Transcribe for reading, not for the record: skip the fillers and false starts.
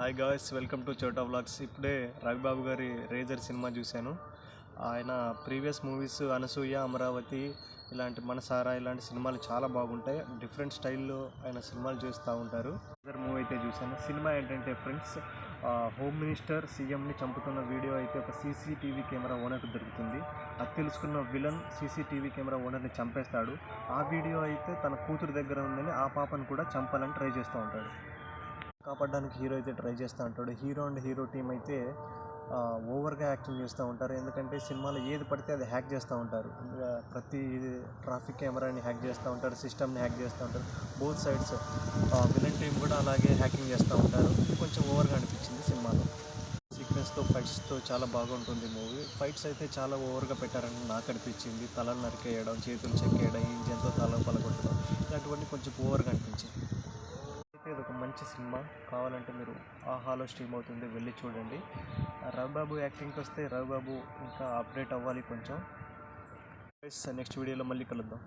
Hi guys, welcome to చోటా vlogs. ఇప్పుడే రవిబాబు గారి రేజర్ సినిమా చూశాను. ఆయన ప్రీవియస్ మూవీస్ అనసూయ, అమరావతి, ఇలాంటి మనసారా ఇలాంటి సినిమాలు చాలా బాగుంటాయి. డిఫరెంట్ స్టైల్లో ఆయన సినిమాలు చేస్తూ ఉంటారు. రేజర్ మూవీ అయితే చూశాను. సినిమా ఏంటంటే ఫ్రెండ్స్, హోమ్ మినిస్టర్ సీఎంని చంపుతున్న వీడియో అయితే ఒక సీసీటీవీ కెమెరా ఓనర్కి దొరుకుతుంది. అది తెలుసుకున్న విలన్ సీసీటీవీ కెమెరా ఓనర్ని చంపేస్తాడు. ఆ వీడియో అయితే తన కూతురు దగ్గర ఉందని ఆ పాపను కూడా చంపాలని ట్రై చేస్తూ ఉంటాడు. కాపాడడానికి హీరో అయితే ట్రై చేస్తూ ఉంటాడు. హీరో అండ్ హీరో టీం అయితే ఓవర్గా యాక్టింగ్ చేస్తూ ఉంటారు. ఎందుకంటే సినిమాలో ఏది పడితే అది హ్యాక్ చేస్తూ ఉంటారు. ప్రతి ట్రాఫిక్ కెమెరాని హ్యాక్ చేస్తూ ఉంటారు, సిస్టమ్ని హ్యాక్ చేస్తూ ఉంటారు. బోత్ సైడ్స్ విలన్ టీం కూడా అలాగే హ్యాకింగ్ చేస్తూ ఉంటారు. ఇది కొంచెం ఓవర్గా అనిపించింది సినిమాలో. సీక్వెన్స్తో ఫైట్స్తో చాలా బాగుంటుంది మూవీ. ఫైట్స్ అయితే చాలా ఓవర్గా పెట్టారని నాకు అనిపించింది. తలలు నరికేయడం, చేతులు చెక్కేయడం, ఇంజన్తో తల పలగొట్టడం, ఇలాంటివన్నీ కొంచెం ఓవర్గా అనిపించింది. ఇది ఒక మంచి సినిమా. కావాలంటే మీరు ఆహాలో స్ట్రీమ్ అవుతుంది, వెళ్ళి చూడండి. రవిబాబు యాక్టింగ్కి వస్తే రవిబాబు ఇంకా అప్డేట్ అవ్వాలి కొంచెం. నెక్స్ట్ వీడియోలో మళ్ళీ కలుద్దాం.